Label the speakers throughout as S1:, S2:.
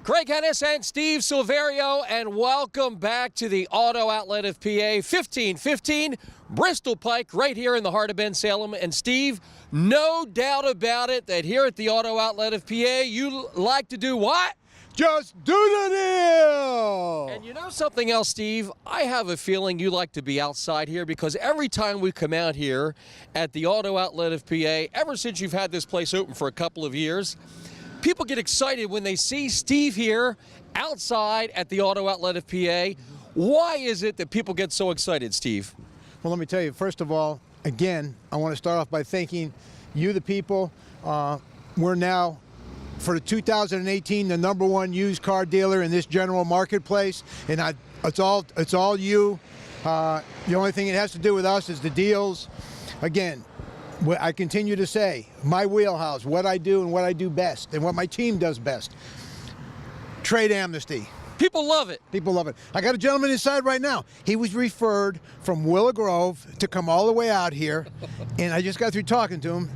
S1: Craig Hennis and Steve Silverio, and welcome back to the Auto Outlet of PA, 1515 Bristol Pike, right here in the heart of Bensalem. And Steve, no doubt about it that here at the Auto Outlet of PA, you like to do what?
S2: Just do the deal!
S1: And you know something else, Steve? I have a feeling you like to be outside here because every time we come out here at the Auto Outlet of PA, ever since you've had this place open for a couple of years, people get excited when they see Steve here outside at the Auto Outlet of PA. Why is it that people get so excited, Steve?
S2: Well, let me tell you, first of all, again, I want to start off by thanking you, the people. We're now, for the 2018, the #1 used car dealer in this general marketplace, and it's all you. The only thing it has to do with us is the deals. Again, I continue to say, my wheelhouse, what I do and what I do best, and what my team does best. Trade amnesty.
S1: People love it.
S2: People love it. I got a gentleman inside right now. He was referred from Willow Grove to come all the way out here, and I just got through talking to him,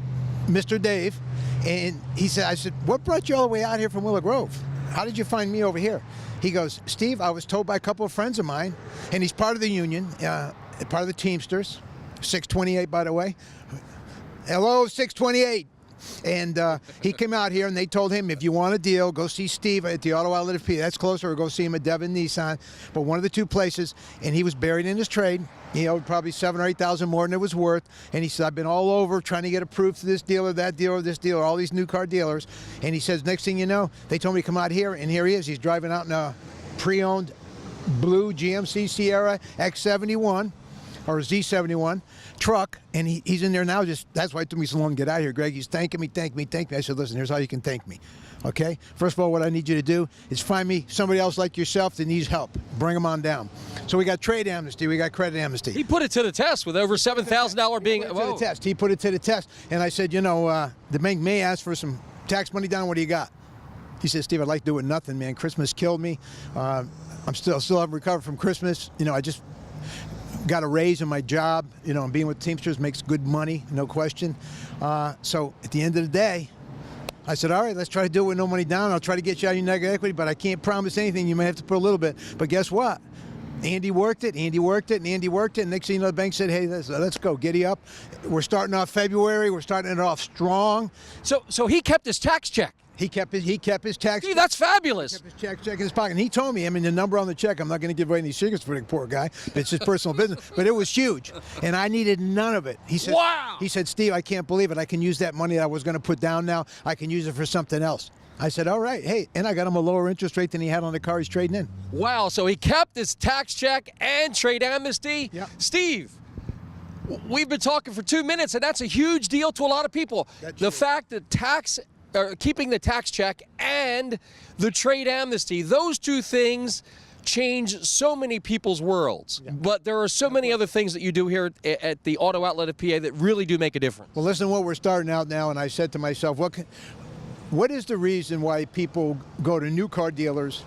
S2: Mr. Dave, and he said, I said, what brought you all the way out here from Willow Grove? How did you find me over here? He goes, Steve, I was told by a couple of friends of mine, and he's part of the union, part of the Teamsters, 628, by the way. Hello, 628. And he came out here and they told him, if you want a deal, go see Steve at the Auto Outlet of PA. That's closer, or go see him at Devon Nissan. But one of the two places, and he was buried in his trade. He owed probably $7,000 or $8,000 more than it was worth. And he said, I've been all over trying to get approved for this dealer, that dealer, this dealer, all these new car dealers. And he says, next thing you know, they told me to come out here, and here he is. He's driving out in a pre-owned blue GMC Sierra X71. Or a Z71 truck, and he's in there now. That's why it took me so long to get out here, Greg. He's thanking me. I said, listen, here's how you can thank me. Okay? First of all, what I need you to do is find me somebody else like yourself that needs help. Bring them on down. So we got trade amnesty. We got credit amnesty.
S1: He put it to the test with over $7,000 being...
S2: He put it to the test. And I said, you know, the bank may ask for some tax money down. What do you got? He said, Steve, I'd like to do it nothing, man. Christmas killed me. I'm still haven't recovered from Christmas. You know, I just got a raise in my job, you know, and being with Teamsters makes good money, no question. So at the end of the day, I said, all right, let's try to do it with no money down. I'll try to get you out of your negative equity, but I can't promise anything. You may have to put a little bit. But guess what? Andy worked it, Andy worked it, and Andy worked it. And next thing you know, the bank said, hey, let's go, giddy up. We're starting off February. We're starting it off strong.
S1: So he kept his tax check.
S2: He kept his tax.
S1: Gee, that's fabulous.
S2: He kept his check in his pocket. And he told me, I mean, the number on the check, I'm not going to give away any secrets for the poor guy. It's his personal business. But it was huge. And I needed none of it. He said,
S1: wow.
S2: He said, Steve, I can't believe it. I can use that money that I was going to put down now. I can use it for something else. I said, all right. Hey, and I got him a lower interest rate than he had on the car he's trading in.
S1: Wow. So he kept his tax check and trade amnesty.
S2: Yeah.
S1: Steve, we've been talking for 2 minutes, and that's a huge deal to a lot of people. The fact that keeping the tax check and the trade amnesty, those two things change so many people's worlds. Yeah. But there are so many other things that you do here at the Auto Outlet of PA that really do make a difference.
S2: Well, listen to what we're starting out now, and I said to myself, what is the reason why people go to new car dealers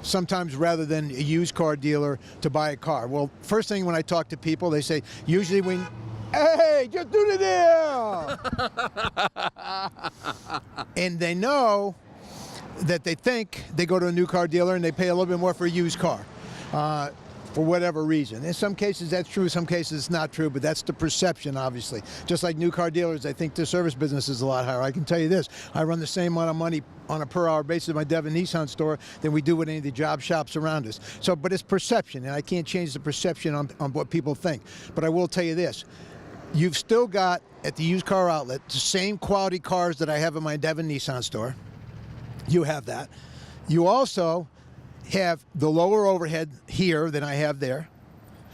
S2: sometimes rather than a used car dealer to buy a car? Well, first thing when I talk to people, they say, usually when hey, just do the deal! And they know that they think they go to a new car dealer and they pay a little bit more for a used car for whatever reason. In some cases that's true, some cases it's not true, but that's the perception, obviously. Just like new car dealers, I think the service business is a lot higher. I can tell you this, I run the same amount of money on a per-hour basis at my Devon Nissan store than we do with any of the job shops around us. So, but it's perception, and I can't change the perception on what people think. But I will tell you this, you've still got, at the used car outlet, the same quality cars that I have in my Devon Nissan store. You have that. You also have the lower overhead here than I have there.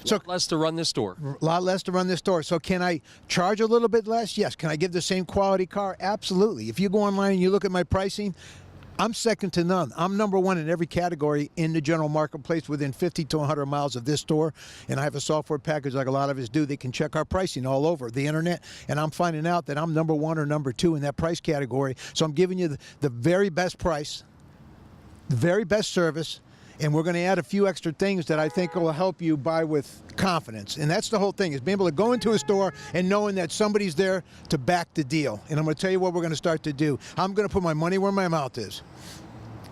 S1: So less to run this store.
S2: A lot less to run this store. So can I charge a little bit less? Yes. Can I give the same quality car? Absolutely. If you go online and you look at my pricing, I'm second to none. I'm #1 in every category in the general marketplace within 50 to 100 miles of this store. And I have a software package like a lot of us do. They can check our pricing all over the internet. And I'm finding out that I'm #1 or #2 in that price category. So I'm giving you the very best price, the very best service, and we're going to add a few extra things that I think will help you buy with confidence. And that's the whole thing, is being able to go into a store and knowing that somebody's there to back the deal. And I'm going to tell you what we're going to start to do. I'm going to put my money where my mouth is.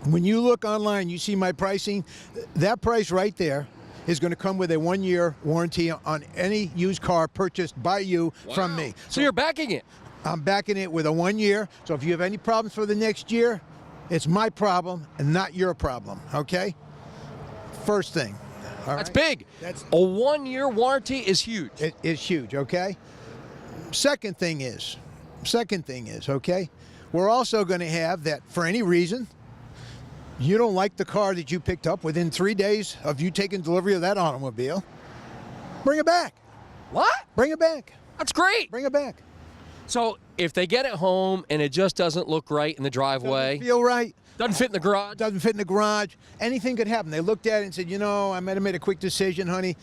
S2: When you look online, you see my pricing. That price right there is going to come with a 1-year warranty on any used car purchased by you from me.
S1: So you're backing it.
S2: I'm backing it with a 1 year. So if you have any problems for the next year, it's my problem and not your problem, okay? First thing. All
S1: That's
S2: right?
S1: big. A 1-year warranty is huge.
S2: It is huge, okay? Second thing is, okay? We're also going to have that for any reason, you don't like the car that you picked up within 3 days of you taking delivery of that automobile, bring it back.
S1: What?
S2: Bring it back.
S1: That's great.
S2: Bring it back.
S1: So if they get it home and it just doesn't look right in the driveway,
S2: Doesn't feel right.
S1: doesn't fit in the garage,
S2: Doesn't fit in the garage. Anything could happen. They looked at it and said, you know, I might have made a quick decision, honey.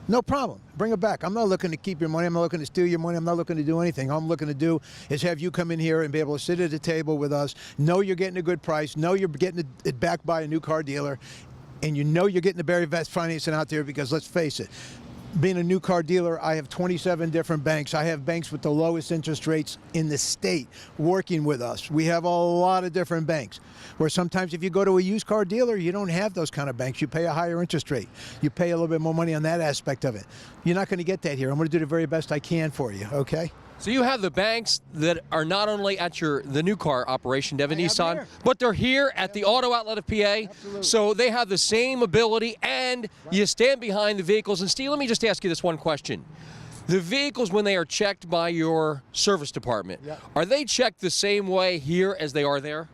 S2: No problem. Bring it back. I'm not looking to keep your money. I'm not looking to steal your money. I'm not looking to do anything. All I'm looking to do is have you come in here and be able to sit at a table with us, know you're getting a good price, know you're getting it back by a new car dealer, and you know you're getting the very best financing out there because let's face it, being a new car dealer, I have 27 different banks. I have banks with the lowest interest rates in the state working with us. We have a lot of different banks. Where sometimes if you go to a used car dealer, you don't have those kind of banks. You pay a higher interest rate. You pay a little bit more money on that aspect of it. You're not going to get that here. I'm going to do the very best I can for you, okay?
S1: So you have the banks that are not only at the new car operation, Devin
S2: I have
S1: Nissan,
S2: here.
S1: but they're here at the Auto Outlet of PA.
S2: Absolutely.
S1: So they have the same ability, and you stand behind the vehicles. And Steve, let me just ask you this one question. The vehicles, when they are checked by your service department, are they checked the same way here as they are there?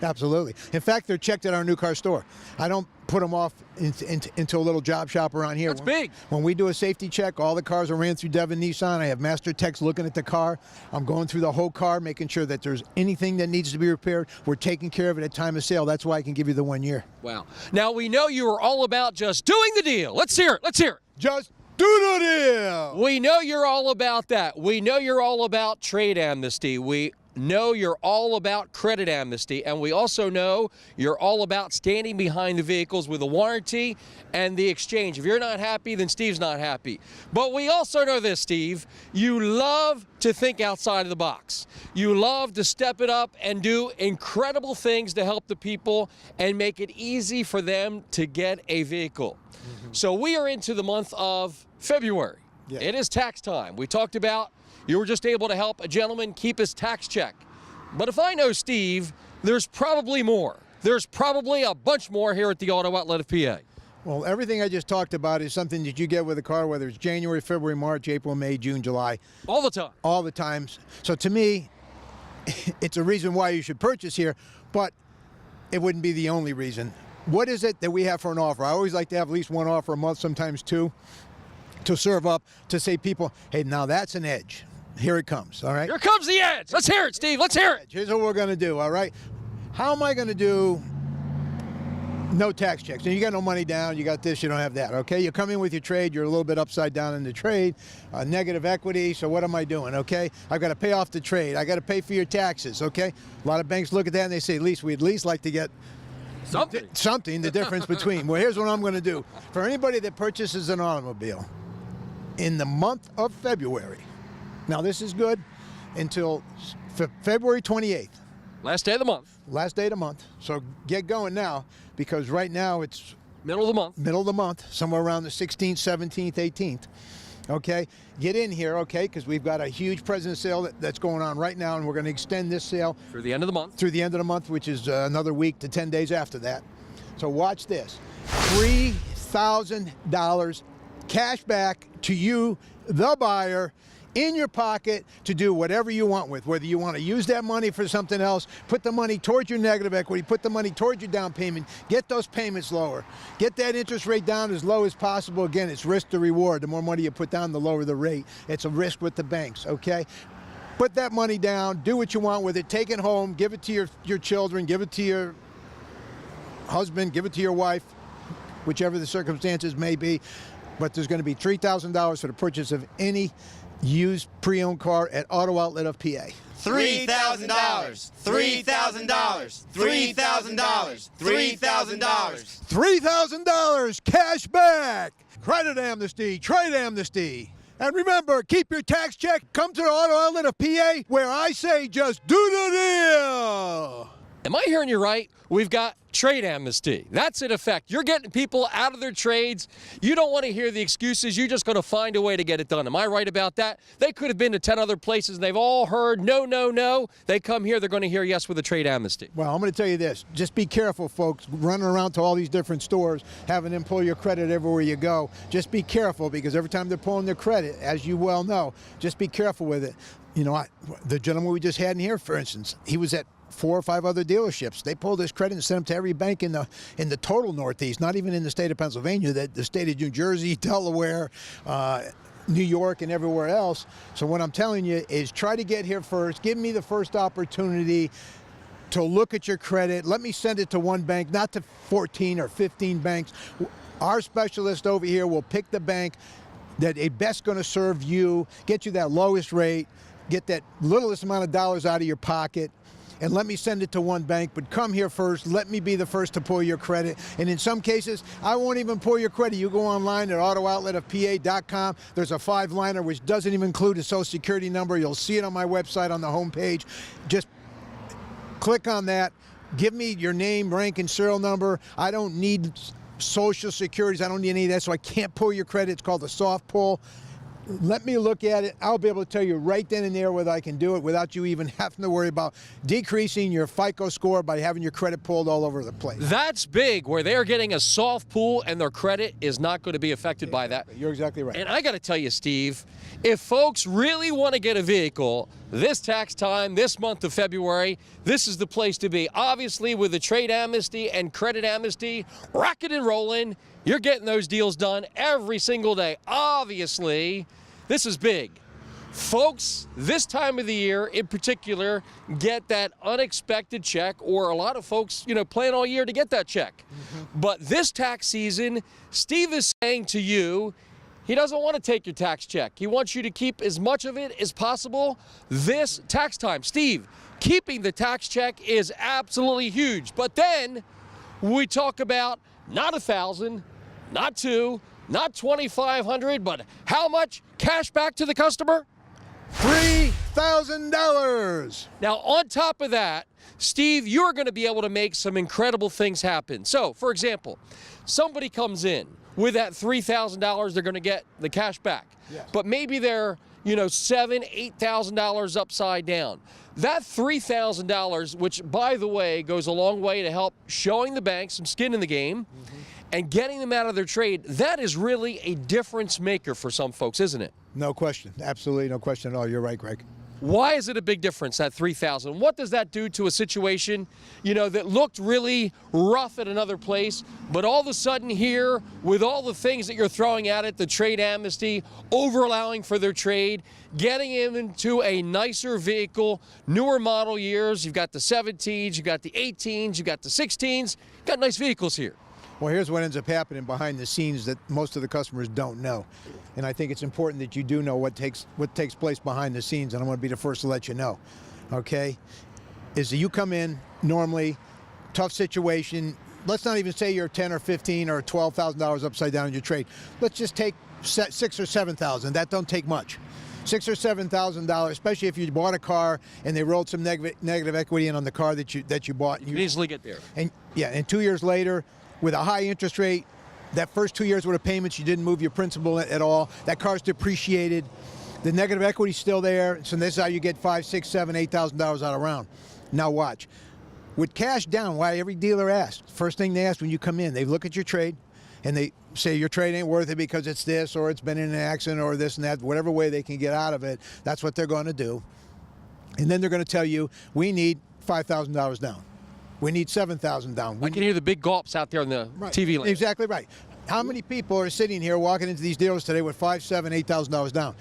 S2: Absolutely. In fact, they're checked at our new car store. I don't put them off into a little job shop around here.
S1: That's big.
S2: When we do a safety check, all the cars are ran through Devin Nissan. I have master techs looking at the car. I'm going through the whole car, making sure that there's anything that needs to be repaired. We're taking care of it at time of sale. That's why I can give you the 1 year.
S1: Wow. Now, we know you are all about just doing the deal. Let's hear it. Let's hear it.
S2: Just do the deal.
S1: We know you're all about that. We know you're all about trade amnesty. We know you're all about credit amnesty, and we also know you're all about standing behind the vehicles with a warranty and the exchange. If you're not happy, then Steve's not happy. But we also know this, Steve, you love to think outside of the box. You love to step it up and do incredible things to help the people and make it easy for them to get a vehicle. So we are into the month of February.
S2: Yeah.
S1: It is tax time. We talked about you were just able to help a gentleman keep his tax check. But if I know Steve, there's probably more. There's probably a bunch more here at the Auto Outlet of PA.
S2: Well, everything I just talked about is something that you get with a car, whether it's January, February, March, April, May, June, July.
S1: All the time.
S2: All the times. So to me, it's a reason why you should purchase here, but it wouldn't be the only reason. What is it that we have for an offer? I always like to have at least one offer a month, sometimes two, to serve up to say people, hey, now that's an edge. Here it comes, all right?
S1: Here comes the edge. Let's hear it, Steve. Let's hear it.
S2: Here's what we're going to do, all right? How am I going to do no tax checks? And you got no money down, you got this, you don't have that, okay? You come in with your trade, you're a little bit upside down in the trade, negative equity, so what am I doing, okay? I've got to pay off the trade. I got to pay for your taxes, okay? A lot of banks look at that and they say, we'd at least like to get something, the difference between. Well, here's what I'm going to do. For anybody that purchases an automobile in the month of February, now this is good until February 28th.
S1: Last day of the month.
S2: Last day of the month. So get going now, because right now it's
S1: Middle of the month.
S2: middle of the month, somewhere around the 16th, 17th, 18th. Okay, get in here, okay, because we've got a huge President's sale that's going on right now, and we're going to extend this sale
S1: Through the end of the month.
S2: through the end of the month, which is another week to 10 days after that. So watch this. $3,000 cash back to you, the buyer, in your pocket to do whatever you want with. Whether you want to use that money for something else, put the money towards your negative equity, put the money towards your down payment, get those payments lower, get that interest rate down as low as possible. Again, it's risk to reward. The more money you put down, the lower the rate. It's a risk with the banks, okay? Put that money down, do what you want with it, take it home, give it to your children, give it to your husband, give it to your wife, whichever the circumstances may be. But there's going to be $3,000 for the purchase of any used pre-owned car at Auto Outlet of PA.
S3: $3,000, $3,000, $3,000, $3,000.
S2: $3,000 cash back. Credit amnesty, trade amnesty. And remember, keep your tax check. Come to the Auto Outlet of PA, where I say just do the deal.
S1: Am I hearing you right? We've got trade amnesty. That's in effect. You're getting people out of their trades. You don't want to hear the excuses. You're just going to find a way to get it done. Am I right about that? They could have been to 10 other places and they've all heard no, no, no. They come here, they're going to hear yes with a trade amnesty.
S2: Well, I'm going to tell you this. Just be careful, folks, running around to all these different stores, having them pull your credit everywhere you go. Just be careful, because every time they're pulling their credit, as you well know, just be careful with it. You know, the gentleman we just had in here, for instance, he was at 4 or 5 other dealerships. They pulled his credit and sent him to every bank in the total Northeast, not even in the state of Pennsylvania, the state of New Jersey, Delaware, New York, and everywhere else. So what I'm telling you is try to get here first. Give me the first opportunity to look at your credit. Let me send it to one bank, not to 14 or 15 banks. Our specialist over here will pick the bank that is best going to serve you, get you that lowest rate, get that littlest amount of dollars out of your pocket, and let me send it to one bank. But come here first. Let me be the first to pull your credit. And in some cases, I won't even pull your credit. You go online at autooutletofpa.com. There's a 5-liner which doesn't even include a social security number. You'll see it on my website on the homepage. Just click on that. Give me your name, rank, and serial number. I don't need social securities. I don't need any of that, so I can't pull your credit. It's called a soft pull. Let me look at it. I'll be able to tell you right then and there whether I can do it without you even having to worry about decreasing your FICO score by having your credit pulled all over the place.
S1: That's big, where they're getting a soft pull and their credit is not going to be affected by that.
S2: You're exactly right.
S1: And I got to tell you, Steve, if folks really want to get a vehicle this tax time, this month of February, this is the place to be. Obviously, with the trade amnesty and credit amnesty, rocking and rolling, you're getting those deals done every single day. Obviously, this is big. Folks, this time of the year in particular, get that unexpected check, or a lot of folks, plan all year to get that check. But this tax season, Steve is saying to you, he doesn't want to take your tax check. He wants you to keep as much of it as possible this tax time. Steve, keeping the tax check is absolutely huge. But then we talk about not 1,000, not 2, not 2,500, but how much cash back to the customer?
S2: $3,000.
S1: Now, on top of that, Steve, you're going to be able to make some incredible things happen. So, for example, somebody comes in with that $3,000, they're going to get the cash back.
S2: Yes.
S1: But maybe they're, $7,000, $8,000 upside down. That $3,000, which, by the way, goes a long way to help showing the bank some skin in the game and getting them out of their trade, that is really a difference maker for some folks, isn't it?
S2: No question. Absolutely no question at all. You're right, Greg.
S1: Why is it a big difference, that $3,000? What does that do to a situation, that looked really rough at another place, but all of a sudden here, with all the things that you're throwing at it, the trade amnesty, over allowing for their trade, getting them into a nicer vehicle, newer model years, you've got the 17s, you've got the 18s, you've got the 16s, you've got nice vehicles here.
S2: Well, here's what ends up happening behind the scenes that most of the customers don't know. And I think it's important that you do know what takes place behind the scenes, and I'm going to be the first to let you know, okay? Is that you come in, normally, tough situation, let's not even say you're 10 or 15 or $12,000 upside down in your trade. Let's just take $6,000 or $7,000. That don't take much. $6,000 or $7,000, especially if you bought a car and they rolled some negative equity in on the car that you bought.
S1: You can easily get there.
S2: And 2 years later, with a high interest rate, that first 2 years worth of payments, you didn't move your principal at all. That car's depreciated. The negative equity's still there. So this is how you get $5,000, $6,000, $7,000, $8,000 out of round. Now watch. With cash down, why every dealer asks, first thing they ask when you come in, they look at your trade and they say your trade ain't worth it because it's this, or it's been in an accident, or this and that, whatever way they can get out of it, that's what they're going to do. And then they're going to tell you, we need $5,000 down. We need $7,000 down.
S1: I can hear the big gulps out there on the TV land.
S2: Exactly right. How many people are sitting here walking into these dealers today with $5,000, $7,000, $8,000 down?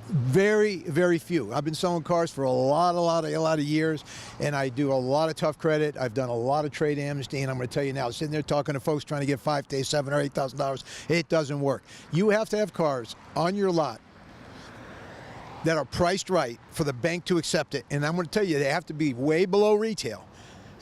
S2: Very, very few. I've been selling cars for a lot of years, and I do a lot of tough credit. I've done a lot of trade amnesty, and I'm going to tell you now, sitting there talking to folks trying to get $5,000, $7,000, or $8,000, it doesn't work. You have to have cars on your lot that are priced right for the bank to accept it, and I'm going to tell you, they have to be way below retail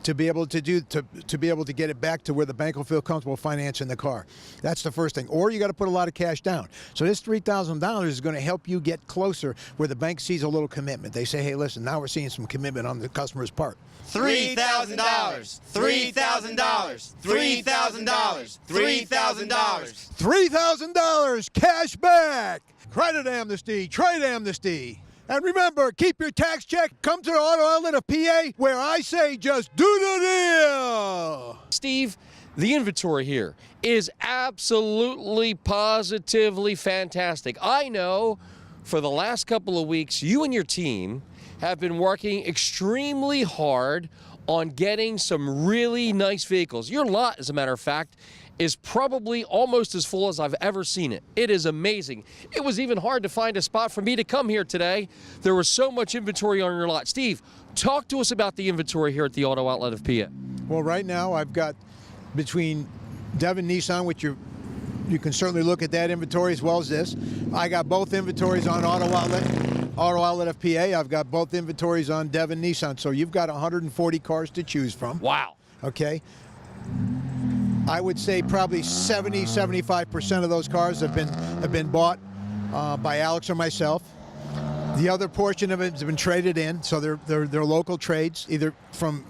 S2: to be able to get it back to where the bank will feel comfortable financing the car. That's the first thing. Or you got to put a lot of cash down. So this $3,000 is going to help you get closer where the bank sees a little commitment. They say, hey, listen, now we're seeing some commitment on the customer's part.
S3: $3,000. $3,000. $3,000. $3,000.
S2: $3,000 cash back. Credit amnesty, trade amnesty. And remember, keep your tax check. Come to the Auto Outlet of PA, where I say just do the deal.
S1: Steve, the inventory here is absolutely, positively fantastic. I know for the last couple of weeks, you and your team have been working extremely hard on getting some really nice vehicles. Your lot, as a matter of fact, is probably almost as full as I've ever seen it. It is amazing. It was even hard to find a spot for me to come here today. There was so much inventory on your lot. Steve, talk to us about the inventory here at the Auto Outlet of PA.
S2: Well, right now I've got between Devon Nissan, which you can certainly look at that inventory as well as this. I got both inventories on Auto Outlet of PA. I've got both inventories on Devon Nissan. So you've got 140 cars to choose from.
S1: Wow.
S2: Okay. I would say probably 75% of those cars have been bought by Alex or myself. The other portion of it has been traded in, so they're local trades, either from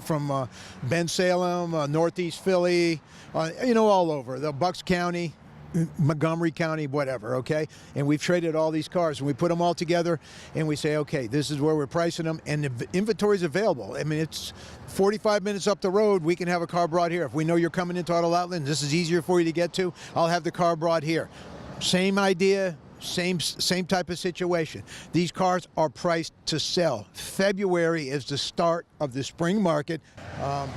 S2: Bensalem, Northeast Philly, all over the Bucks County, Montgomery County, whatever, okay? And we've traded all these cars, and we put them all together, and we say, okay, this is where we're pricing them, and the inventory is available. I mean, it's 45 minutes up the road, we can have a car brought here. If we know you're coming into Auto Outlet and this is easier for you to get to, I'll have the car brought here. Same idea, same type of situation. These cars are priced to sell. February is the start of the spring market.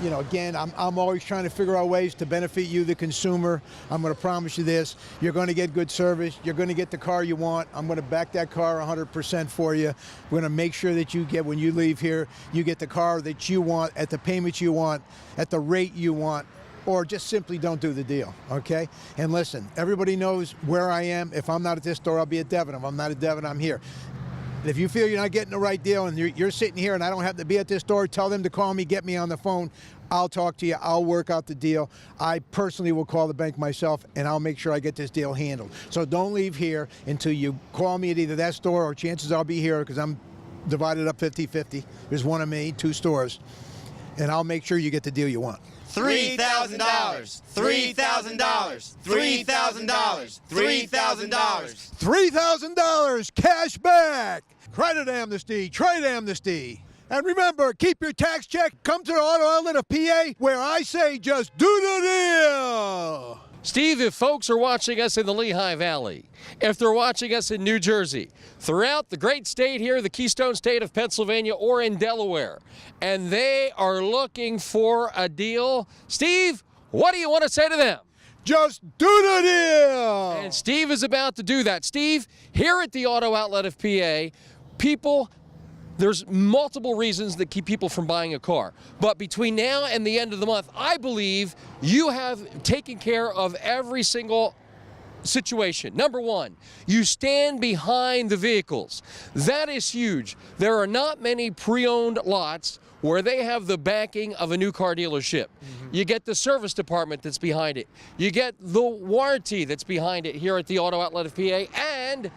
S2: Again, I'm always trying to figure out ways to benefit you, the consumer. I'm going to promise you this. You're going to get good service. You're going to get the car you want. I'm going to back that car 100% for you. We're going to make sure that you get, when you leave here, you get the car that you want, at the payment you want, at the rate you want, or just simply don't do the deal, okay? And listen, everybody knows where I am. If I'm not at this store, I'll be at Devon. If I'm not at Devon, I'm here. If you feel you're not getting the right deal and you're sitting here and I don't have to be at this store, tell them to call me, get me on the phone. I'll talk to you. I'll work out the deal. I personally will call the bank myself, and I'll make sure I get this deal handled. So don't leave here until you call me at either that store, or chances I'll be here because I'm divided up 50-50. There's one of me, 2 stores, and I'll make sure you get the deal you want.
S3: $3,000. $3,000. $3,000. $3,000.
S2: $3,000 cash back. Credit amnesty, trade amnesty. And remember, keep your tax check. Come to the Auto Outlet of PA, where I say just do the deal.
S1: Steve, if folks are watching us in the Lehigh Valley, if they're watching us in New Jersey, throughout the great state here, the Keystone State of Pennsylvania, or in Delaware, and they are looking for a deal, Steve, what do you want to say to them?
S2: Just do the deal!
S1: And Steve is about to do that. Steve, here at the Auto Outlet of PA, there's multiple reasons that keep people from buying a car. But between now and the end of the month, I believe you have taken care of every single situation. Number one, you stand behind the vehicles. That is huge. There are not many pre-owned lots where they have the backing of a new car dealership. You get the service department that's behind it. You get the warranty that's behind it here at the Auto Outlet of PA. And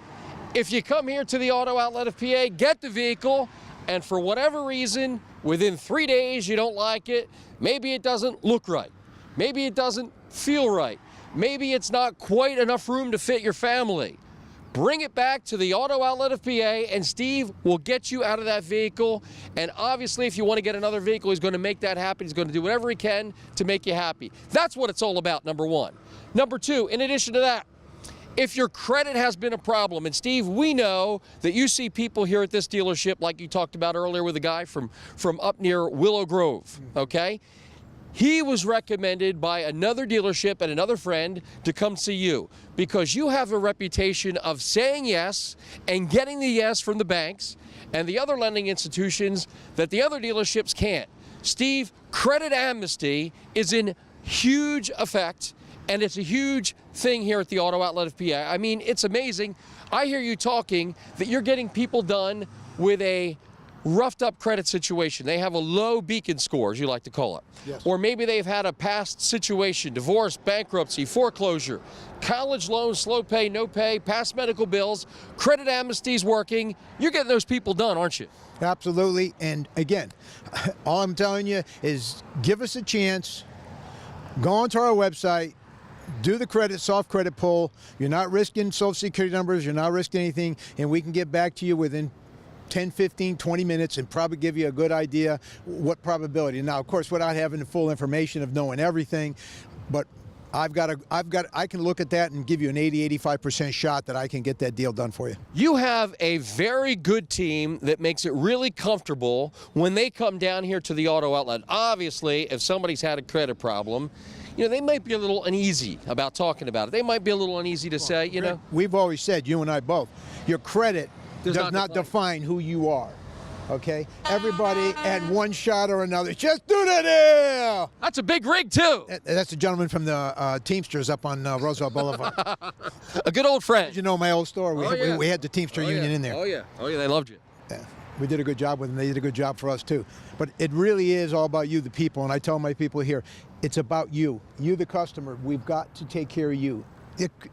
S1: if you come here to the Auto Outlet of PA, get the vehicle, and for whatever reason, within 3 days you don't like it, maybe it doesn't look right, maybe it doesn't feel right, maybe it's not quite enough room to fit your family, bring it back to the Auto Outlet of PA, and Steve will get you out of that vehicle. And obviously, if you want to get another vehicle, he's going to make that happen. He's going to do whatever he can to make you happy. That's what it's all about, number one. Number two, in addition to that, if your credit has been a problem, and Steve, we know that you see people here at this dealership, like you talked about earlier with a guy from up near Willow Grove, okay? He was recommended by another dealership and another friend to come see you because you have a reputation of saying yes and getting the yes from the banks and the other lending institutions that the other dealerships can't. Steve, credit amnesty is in huge effect, and it's a huge thing here at the Auto Outlet of PA. I mean, it's amazing. I hear you talking that you're getting people done with a roughed up credit situation. They have a low beacon score, as you like to call it.
S2: Yes.
S1: Or maybe they've had a past situation, divorce, bankruptcy, foreclosure, college loans, slow pay, no pay, past medical bills, credit amnesty's working. You're getting those people done, aren't you?
S2: Absolutely. And again, all I'm telling you is give us a chance. Go onto our website. Do the soft credit pull. You're not risking Social Security numbers. You're not risking anything. And we can get back to you within 10, 15, 20 minutes and probably give you a good idea what probability. Now, of course, without having the full information of knowing everything, but I can look at that and give you an 80-85% shot that I can get that deal done for you.
S1: You have a very good team that makes it really comfortable when they come down here to the auto outlet. Obviously, if somebody's had a credit problem, you know, they might be a little uneasy about talking about it. They might be a little uneasy to say, you know.
S2: We've always said, you and I both, your credit does not define who you are. Okay? Everybody at one shot or another, just do the deal!
S1: That's a big rig, too.
S2: That's a gentleman from the Teamsters up on Roosevelt Boulevard.
S1: A good old friend.
S2: You know my old store? We had the Teamster Union in there.
S1: Oh, yeah. Oh, yeah, they loved you.
S2: Yeah. We did a good job with them. They did a good job for us, too. But it really is all about you, the people. And I tell my people here, it's about you. You, the customer. We've got to take care of you.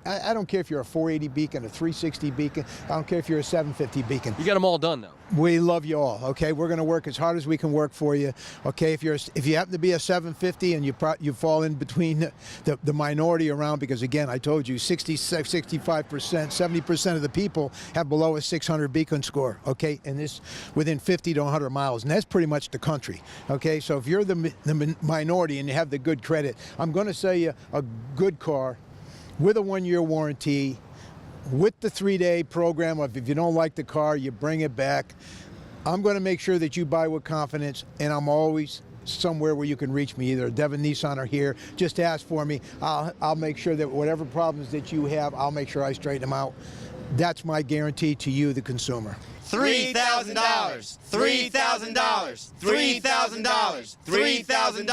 S2: I don't care if you're a 480 beacon, a 360 beacon. I don't care if you're a 750 beacon.
S1: You got them all done, though.
S2: We love you all. Okay, we're going to work as hard as we can work for you. Okay, if you happen to be a 750 and you fall in between the minority around, because again, I told you, 65%, 70% of the people have below a 600 beacon score. Okay, and this within 50 to 100 miles, and that's pretty much the country. Okay, so if you're the minority and you have the good credit, I'm going to sell you a good car with a 1-year warranty, with the 3-day program of if you don't like the car, you bring it back. I'm going to make sure that you buy with confidence, and I'm always somewhere where you can reach me, either Devon Nissan or here. Just ask for me. I'll make sure that whatever problems that you have, I'll make sure I straighten them out. That's my guarantee to you, the consumer.
S3: $3,000, $3,000, $3,000, $3,000.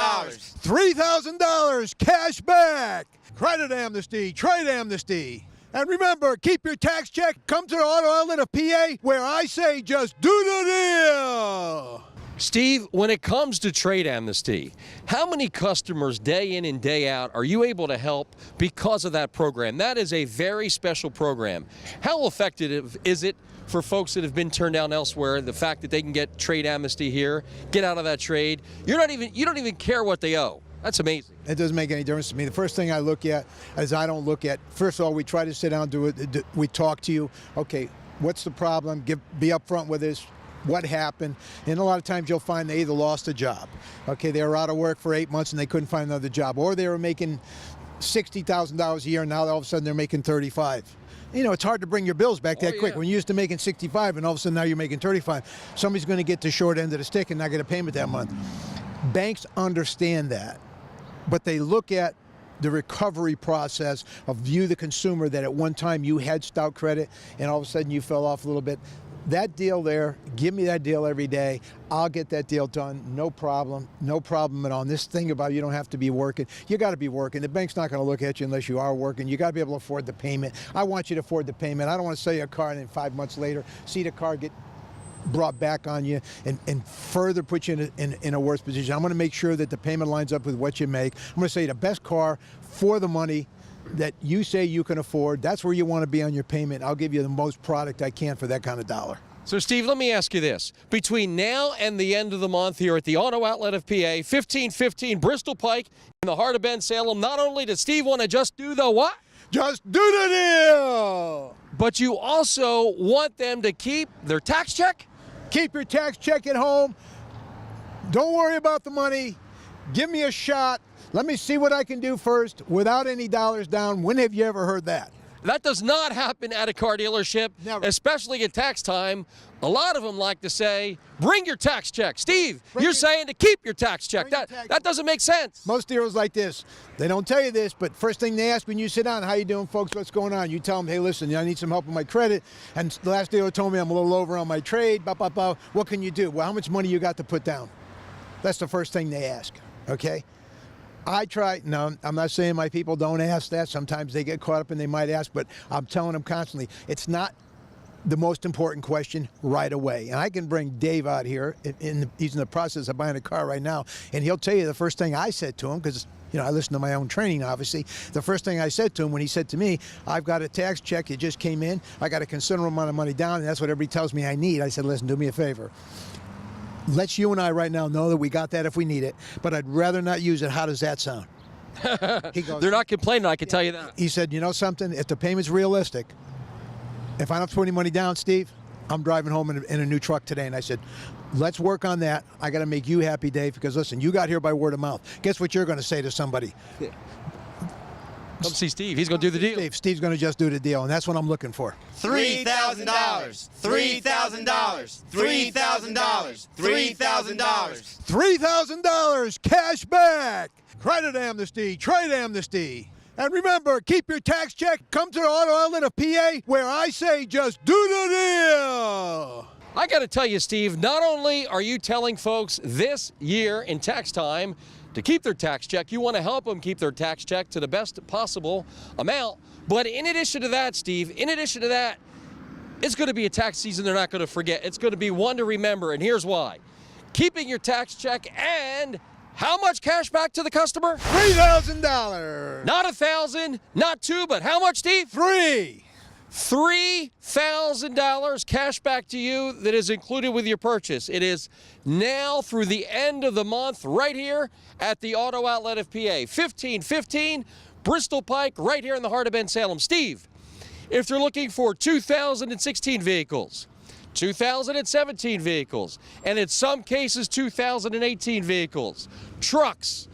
S2: $3,000 cash back. Credit amnesty, trade amnesty. And remember, keep your tax check. Come to the auto outlet of PA, where I say just do the deal.
S1: Steve, when it comes to trade amnesty, how many customers day in and day out are you able to help because of that program? That is a very special program. How effective is it for folks that have been turned down elsewhere, the fact that they can get trade amnesty here, get out of that trade? You don't even care what they owe. That's amazing.
S2: It doesn't make any difference to me. The first thing I look at is first of all, we try to sit down, we talk to you. Okay, what's the problem? Be upfront with us. What happened? And a lot of times you'll find they either lost a job. Okay, they were out of work for 8 months and they couldn't find another job. Or they were making $60,000 a year and now all of a sudden they're making 35. You know, it's hard to bring your bills back that quick. When you're used to making 65 and all of a sudden now you're making 35. Somebody's going to get the short end of the stick and not get a payment that month. Banks understand that. But they look at the recovery process of you, the consumer, that at one time you had stout credit and all of a sudden you fell off a little bit. That deal there, give me that deal every day. I'll get that deal done. No problem. No problem at all. And this thing about you don't have to be working. You got to be working. The bank's not going to look at you unless you are working. You got to be able to afford the payment. I want you to afford the payment. I don't want to sell you a car and then 5 months later see the car get brought back on you and further put you in a worse position. I'm going to make sure that the payment lines up with what you make. I'm going to say the best car for the money that you say you can afford. That's where you want to be on your payment. I'll give you the most product I can for that kind of dollar.
S1: So, Steve, let me ask you this. Between now and the end of the month here at the Auto Outlet of PA, 1515 Bristol Pike in the heart of Bensalem, not only does Steve want to just do the what?
S2: Just do the deal!
S1: But you also want them to keep their tax check?
S2: Keep your tax check at home. Don't worry about the money. Give me a shot. Let me see what I can do first without any dollars down. When have you ever heard that?
S1: That does not happen at a car dealership,
S2: Never.
S1: Especially at tax time. A lot of them like to say, bring your tax check. Steve, you're saying to keep your tax check. That doesn't make sense.
S2: Most dealers like this. They don't tell you this, but first thing they ask when you sit down, how you doing, folks? What's going on? You tell them, hey, listen, I need some help with my credit. And the last dealer told me I'm a little over on my trade. Blah, blah, blah. What can you do? Well, how much money you got to put down? That's the first thing they ask, okay? No, I'm not saying my people don't ask that. Sometimes they get caught up and they might ask, but I'm telling them constantly, it's not the most important question right away. And I can bring Dave out here. He's in the process of buying a car right now, and he'll tell you the first thing I said to him, because I listen to my own training, obviously. The first thing I said to him when he said to me, I've got a tax check, it just came in, I got a considerable amount of money down, and that's what everybody tells me I need. I said, listen, do me a favor. Let's you and I right now know that we got that if we need it, but I'd rather not use it. How does that sound? He goes,
S1: They're not complaining, I can tell you that.
S2: He said, you know something, if the payment's realistic, if I don't put any money down, Steve, I'm driving home in a new truck today. And I said, let's work on that. I got to make you happy, Dave, because listen, you got here by word of mouth. Guess what you're going to say to somebody?
S1: Come see Steve. He's going to do the deal.
S2: Steve's going to just do the deal, and that's what I'm looking for.
S3: $3,000. $3,000. $3,000. $3,000.
S2: $3,000 cash back. Credit amnesty, trade amnesty. And remember, keep your tax check. Come to the Auto Outlet of PA, where I say just do the deal.
S1: I got to tell you, Steve, not only are you telling folks this year in tax time to keep their tax check, you want to help them keep their tax check to the best possible amount, but in addition to that, Steve, it's going to be a tax season they're not going to forget. It's going to be one to remember, and here's why. Keeping your tax check and how much cash back to the customer?
S2: $3,000.
S1: Not 1,000, not 2, but how much, Steve? $3,000 cash back to you that is included with your purchase. It is now through the end of the month right here at the Auto Outlet of PA. 1515 Bristol Pike, right here in the heart of Bensalem. Steve, if you're looking for 2016 vehicles, 2017 vehicles, and in some cases 2018 vehicles, trucks,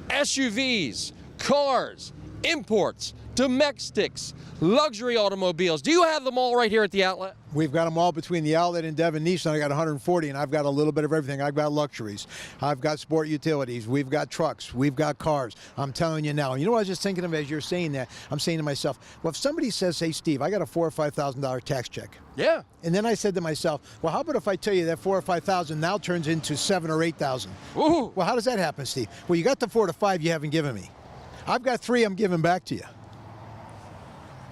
S1: SUVs, cars, imports, domestics, luxury automobiles. Do you have them all right here at the outlet?
S2: We've got them all between the outlet and Devon Nissan. I got 140, and I've got a little bit of everything. I've got luxuries. I've got sport utilities. We've got trucks. We've got cars. I'm telling you now. You know what I was just thinking of as you're saying that? I'm saying to myself, well, if somebody says, hey, Steve, I got a $4,000 or $5,000 tax check.
S1: Yeah.
S2: And then I said to myself, well, how about if I tell you that $4,000 or $5,000 now turns into $7,000 or $8,000?
S1: Ooh.
S2: Well, how does that happen, Steve? Well, you got the 4 to 5 you haven't given me. I've got 3 I'm giving back to you.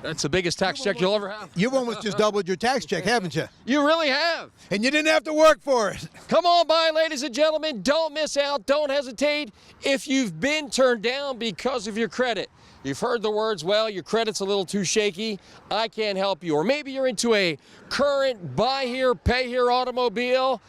S1: That's the biggest tax check you'll ever have.
S2: You've almost just doubled your tax check, haven't you?
S1: You really have.
S2: And you didn't have to work for it.
S1: Come on by, ladies and gentlemen. Don't miss out. Don't hesitate. If you've been turned down because of your credit, you've heard the words, well, your credit's a little too shaky, I can't help you. Or maybe you're into a current buy here, pay here automobile.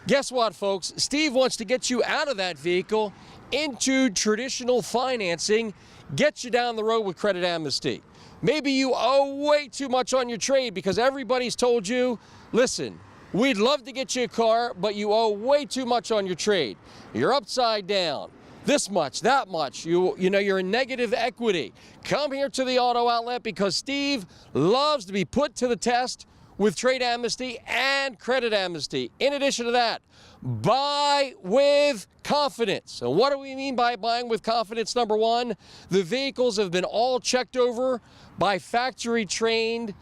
S1: Guess what, folks? Steve wants to get you out of that vehicle into traditional financing, get you down the road with credit amnesty. Maybe you owe way too much on your trade because everybody's told you, listen, we'd love to get you a car, but you owe way too much on your trade. You're upside down. This much, that much. You know, you're in negative equity. Come here to the Auto Outlet because Steve loves to be put to the test with trade amnesty and credit amnesty. In addition to that, buy with confidence. And what do we mean by buying with confidence? Number one, the vehicles have been all checked over by factory-trained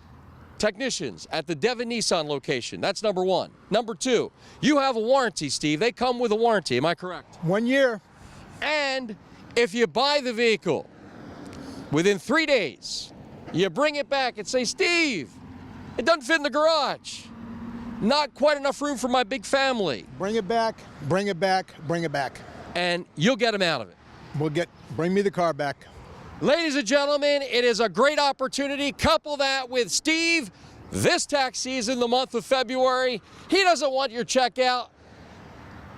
S1: technicians at the Devon Nissan location. That's number one. Number two, you have a warranty, Steve. They come with a warranty. Am I correct?
S2: 1 year.
S1: And if you buy the vehicle within 3 days, you bring it back and say, Steve, it doesn't fit in the garage. Not quite enough room for my big family.
S2: Bring it back, bring it back, bring it back.
S1: And you'll get them out of it.
S2: Bring me the car back.
S1: Ladies and gentlemen, it is a great opportunity. Couple that with Steve this tax season, the month of February. He doesn't want your check out.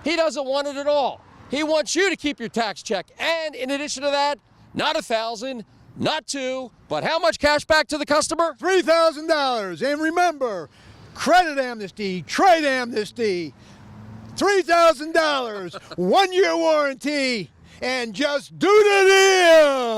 S1: He doesn't want it at all. He wants you to keep your tax check. And in addition to that, not 1,000, not 2, but how much cash back to the customer?
S2: $3,000. And remember, credit amnesty, trade amnesty, $3,000, 1 year warranty, and just do the deal.